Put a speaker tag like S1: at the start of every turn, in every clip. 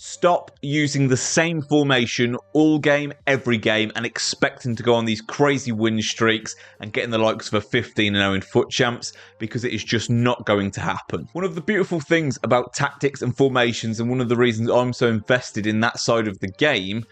S1: Stop using the same formation all game, every game, and expecting to go on these crazy win streaks and getting the likes of a 15-0 in foot champs, because it is just not going to happen. One of the beautiful things about tactics and formations, and one of the reasons I'm so invested in that side of the game,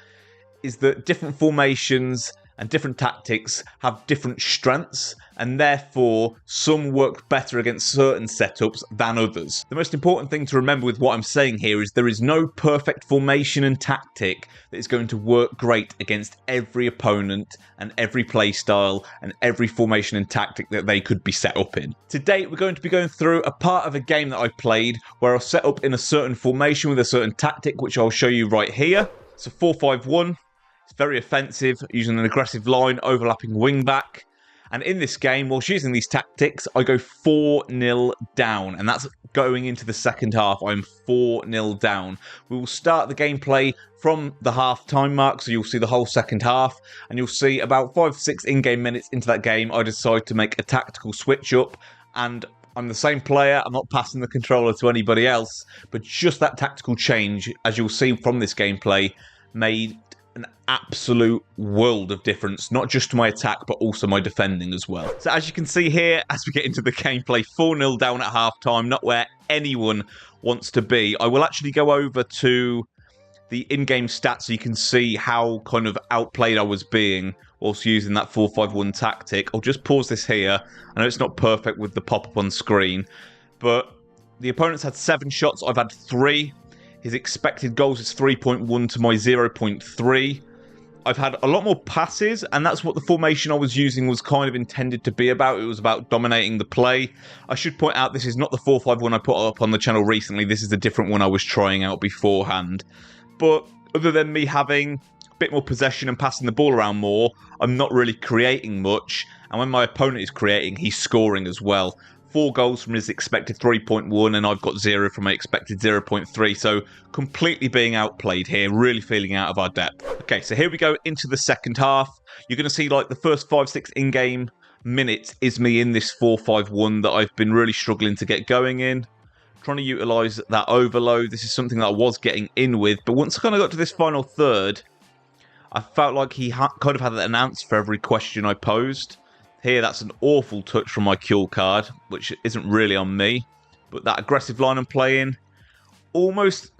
S1: is that different formations and different tactics have different strengths, and therefore some work better against certain setups than others. The most important thing to remember with what I'm saying here is there is no perfect formation and tactic that is going to work great against every opponent and every playstyle and every formation and tactic that they could be set up in. Today we're going to be going through a part of a game that I played where I'll set up in a certain formation with a certain tactic, which I'll show you right here. It's a 4-5-1. It's very offensive, using an aggressive line, overlapping wing-back. And in this game, whilst using these tactics, I go 4-0 down. And that's going into the second half. I'm 4-0 down. We will start the gameplay from the half-time mark, so you'll see the whole second half. And you'll see about 5-6 in-game minutes into that game, I decide to make a tactical switch-up. And I'm the same player, I'm not passing the controller to anybody else. But just that tactical change, as you'll see from this gameplay, made an absolute world of difference, not just to my attack, but also my defending as well. So as you can see here, as we get into the gameplay, 4-0 down at halftime, not where anyone wants to be. I will actually go over to the in-game stats so you can see how kind of outplayed I was being whilst using that 4-5-1 tactic. I'll just pause this here. I know it's not perfect with the pop-up on screen, but the opponents had 7 shots, I've had 3. His expected goals is 3.1 to my 0.3. I've had a lot more passes, and that's what the formation I was using was kind of intended to be about. It was about dominating the play. I should point out this is not the 4-5-1 I put up on the channel recently. This is a different one I was trying out beforehand. But other than me having a bit more possession and passing the ball around more, I'm not really creating much. And when my opponent is creating, he's scoring as well. 4 goals from his expected 3.1, and I've got 0 from my expected 0.3, so completely being outplayed here, really feeling out of our depth. Okay, so here we go into the second half. You're going to see like the first 5-6 in-game minutes is me in this 4-5-1 that I've been really struggling to get going in. Trying to utilise that overload. This is something that I was getting in with, but once I kind of got to this final third, I felt like he kind of had an answer for every question I posed. Here, that's an awful touch from my cue card, which isn't really on me. But that aggressive line I'm playing almost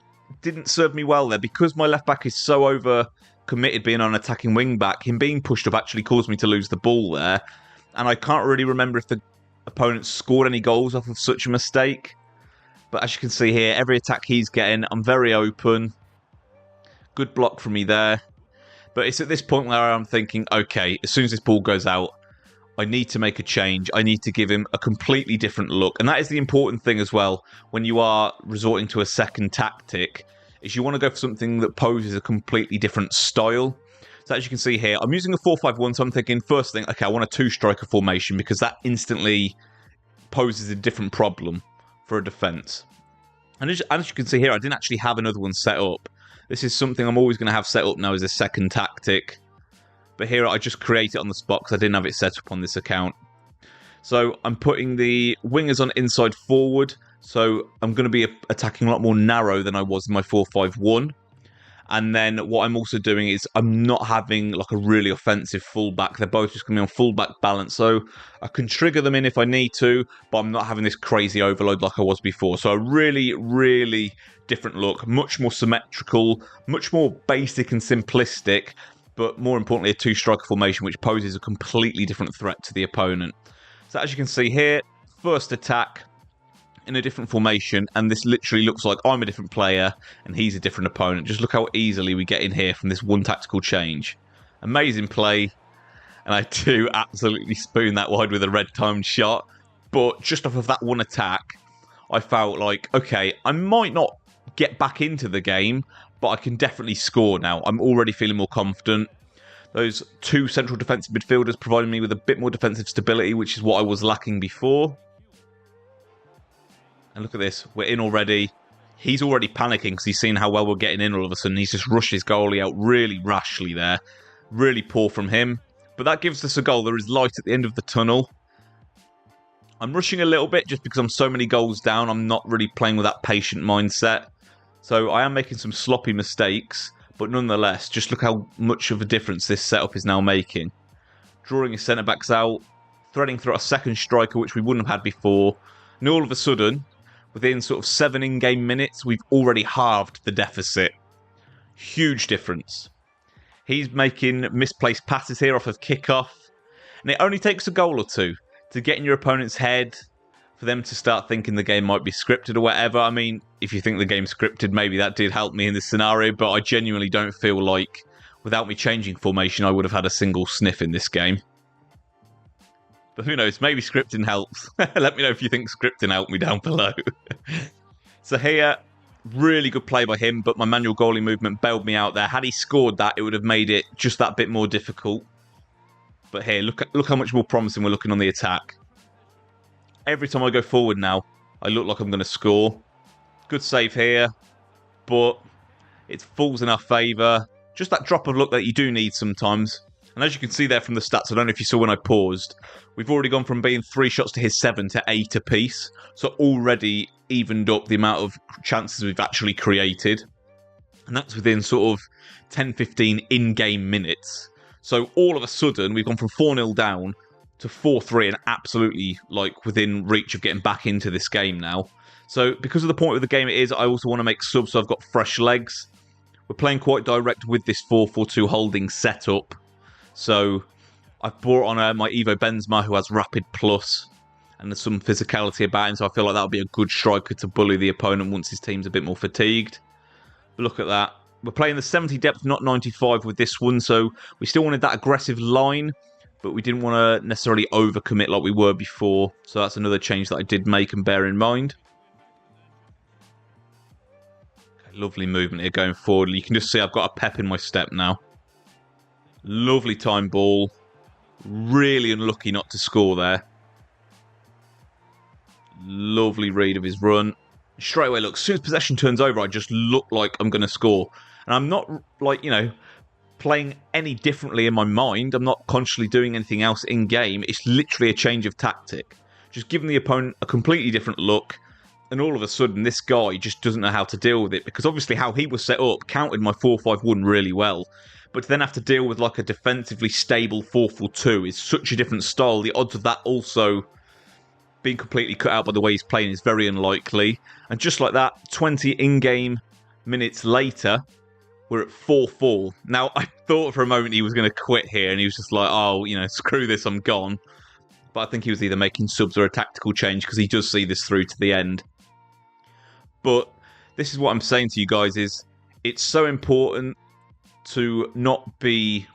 S1: didn't serve me well there. Because my left-back is so over-committed being on attacking wing-back, him being pushed up actually caused me to lose the ball there. And I can't really remember if the opponent scored any goals off of such a mistake. But as you can see here, every attack he's getting, I'm very open. Good block from me there. But it's at this point where I'm thinking, okay, as soon as this ball goes out, I need to make a change. I need to give him a completely different look. And that is the important thing as well when you are resorting to a second tactic, is you want to go for something that poses a completely different style. So as you can see here, I'm using a 4-5-1, so I'm thinking first thing, okay, I want a 2-striker formation because that instantly poses a different problem for a defence. And as you can see here, I didn't actually have another one set up. This is something I'm always going to have set up now as a second tactic. But here I just create it on the spot because I didn't have it set up on this account. So I'm putting the wingers on inside forward. So I'm going to be attacking a lot more narrow than I was in my 4-5-1. And then what I'm also doing is I'm not having like a really offensive fullback. They're both just going to be on fullback balance. So I can trigger them in if I need to, but I'm not having this crazy overload like I was before. So a really, really different look. Much more symmetrical, much more basic and simplistic. But more importantly, a 2-striker formation, which poses a completely different threat to the opponent. So as you can see here, first attack in a different formation, and this literally looks like I'm a different player and he's a different opponent. Just look how easily we get in here from this one tactical change. Amazing play, and I do absolutely spoon that wide with a red-timed shot. But just off of that one attack, I felt like, okay, I might not get back into the game, but I can definitely score now. I'm already feeling more confident. Those 2 central defensive midfielders provided me with a bit more defensive stability, which is what I was lacking before. And look at this. We're in already. He's already panicking because he's seen how well we're getting in all of a sudden. He's just rushed his goalie out really rashly there. Really poor from him. But that gives us a goal. There is light at the end of the tunnel. I'm rushing a little bit just because I'm so many goals down. I'm not really playing with that patient mindset. So I am making some sloppy mistakes, but nonetheless, just look how much of a difference this setup is now making. Drawing his centre-backs out, threading through a second striker, which we wouldn't have had before. And all of a sudden, within sort of 7 in-game minutes, we've already halved the deficit. Huge difference. He's making misplaced passes here off of kickoff. And it only takes a goal or two to get in your opponent's head, for them to start thinking the game might be scripted or whatever. I mean, if you think the game's scripted, maybe that did help me in this scenario, but I genuinely don't feel like, without me changing formation, I would have had a single sniff in this game. But who knows, maybe scripting helps. Let me know if you think scripting helped me down below. So here, really good play by him, but my manual goalie movement bailed me out there. Had he scored that, it would have made it just that bit more difficult. But here, look how much more promising we're looking on the attack. Every time I go forward now, I look like I'm going to score. Good save here, but it falls in our favour. Just that drop of luck that you do need sometimes. And as you can see there from the stats, I don't know if you saw when I paused, we've already gone from being 3 shots to his 7 to 8 apiece. So already evened up the amount of chances we've actually created. And that's within sort of 10-15 in-game minutes. So all of a sudden, we've gone from 4-0 down to 4-3 and absolutely within reach of getting back into this game now. So because of the point of the game it is, I also want to make subs so I've got fresh legs. We're playing quite direct with this 4-4-2 holding setup. So I've brought on my Evo Benzema, who has rapid plus and there's some physicality about him, so I feel like that'll be a good striker to bully the opponent once his team's a bit more fatigued. But look at that. We're playing the 70 depth, not 95 with this one, so we still wanted that aggressive line, but we didn't want to necessarily overcommit like we were before. So that's another change that I did make and bear in mind. Okay, lovely movement here going forward. You can just see I've got a pep in my step now. Lovely time ball. Really unlucky not to score there. Lovely read of his run. Straight away, look, as soon as possession turns over, I just look like I'm going to score. And I'm not, playing any differently in my mind. I'm not consciously doing anything else in-game. It's literally a change of tactic. Just giving the opponent a completely different look. And all of a sudden, this guy just doesn't know how to deal with it. Because obviously how he was set up countered my 4-5-1 really well. But to then have to deal with a defensively stable 4-4-2 is such a different style. The odds of that also being completely cut out by the way he's playing is very unlikely. And just like that, 20 in-game minutes later, we're at 4-4. Now, I thought for a moment he was going to quit here, and he was just like, oh, screw this, I'm gone. But I think he was either making subs or a tactical change, because he does see this through to the end. But this is what I'm saying to you guys, is it's so important to not be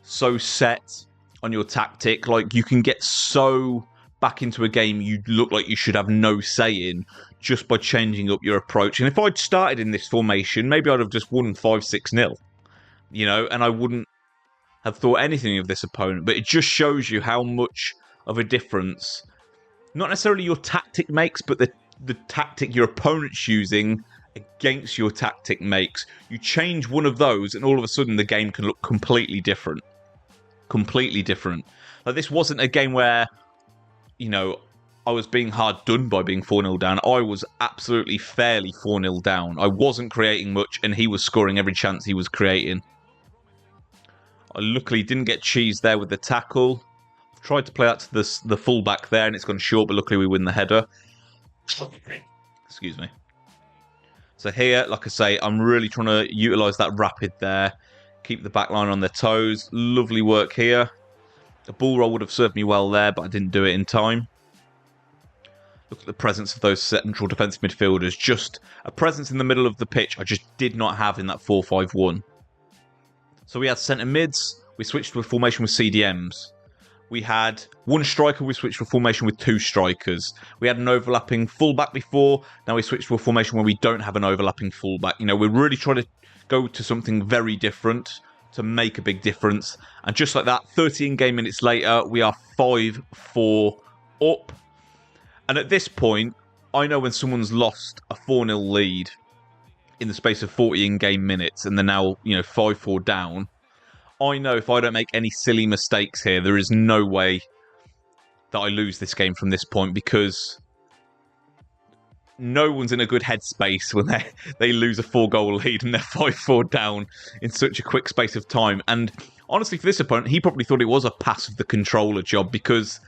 S1: so set on your tactic. You can get so back into a game you look like you should have no say in just by changing up your approach. And if I'd started in this formation, maybe I'd have just won 5-6-0, and I wouldn't have thought anything of this opponent. But it just shows you how much of a difference, not necessarily your tactic makes, but the tactic your opponent's using against your tactic makes. You change one of those and all of a sudden the game can look completely different. Completely different. This wasn't a game where I was being hard done by being 4-0 down. I was absolutely fairly 4-0 down. I wasn't creating much, and he was scoring every chance he was creating. I luckily didn't get cheesed there with the tackle. I've tried to play that to the full-back there, and it's gone short, but luckily we win the header. Excuse me. So here, like I say, I'm really trying to utilise that rapid there. Keep the back line on their toes. Lovely work here. The ball roll would have served me well there, but I didn't do it in time. Look at the presence of those central defensive midfielders. Just a presence in the middle of the pitch I just did not have in that 4-5-1. So we had centre mids. We switched to a formation with CDMs. We had one striker. We switched to a formation with 2 strikers. We had an overlapping fullback before. Now we switched to a formation where we don't have an overlapping fullback. We're really trying to go to something very different to make a big difference. And just like that, 30 in-game minutes later, we are 5-4 up. And at this point, I know when someone's lost a 4-0 lead in the space of 40 in-game minutes and they're now, 5-4 down, I know if I don't make any silly mistakes here, there is no way that I lose this game from this point, because no one's in a good headspace when they lose a 4-goal lead and they're 5-4 down in such a quick space of time. And honestly, for this opponent, he probably thought it was a pass of the controller job, because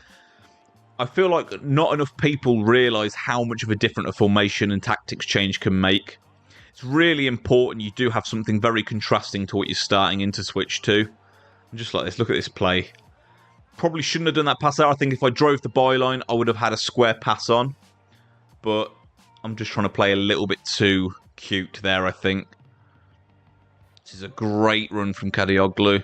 S1: I feel like not enough people realise how much of a difference a formation and tactics change can make. It's really important you do have something very contrasting to what you're starting in to switch to. And just like this, look at this play. Probably shouldn't have done that pass out. I think if I drove the byline, I would have had a square pass on. But I'm just trying to play a little bit too cute there, I think. This is a great run from Kadioglu.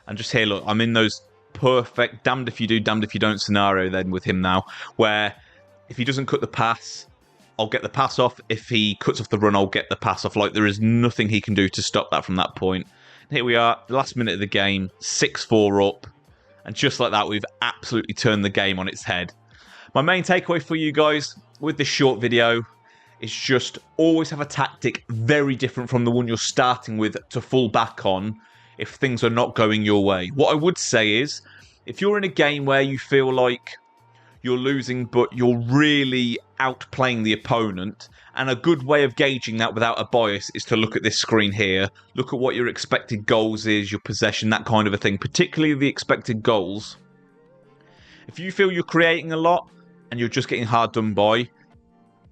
S1: And just here, look, I'm in those perfect damned if you do, damned if you don't scenario then with him now, where if he doesn't cut the pass, I'll get the pass off. If he cuts off the run, I'll get the pass off. Like, there is nothing he can do to stop that from that point. And here we are, the last minute of the game, 6-4 up. And just like that, we've absolutely turned the game on its head. My main takeaway for you guys with this short video is just always have a tactic very different from the one you're starting with to fall back on if things are not going your way. What I would say is, if you're in a game where you feel like you're losing but you're really outplaying the opponent, and a good way of gauging that without a bias is to look at this screen here, look at what your expected goals is, your possession, that kind of a thing, particularly the expected goals. If you feel you're creating a lot and you're just getting hard done by,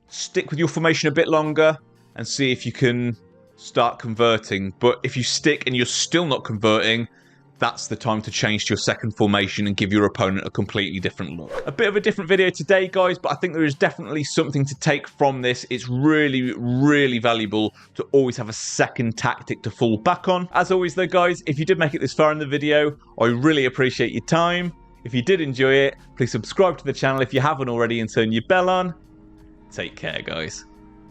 S1: stick with your formation a bit longer and see if you can start converting. But if you stick and you're still not converting, that's the time to change to your second formation and give your opponent a completely different look. A bit of a different video today, guys, but I think there is definitely something to take from this. It's really, really valuable to always have a second tactic to fall back on. As always, though, guys, if you did make it this far in the video, I really appreciate your time. If you did enjoy it, please subscribe to the channel if you haven't already and turn your bell on. Take care, guys.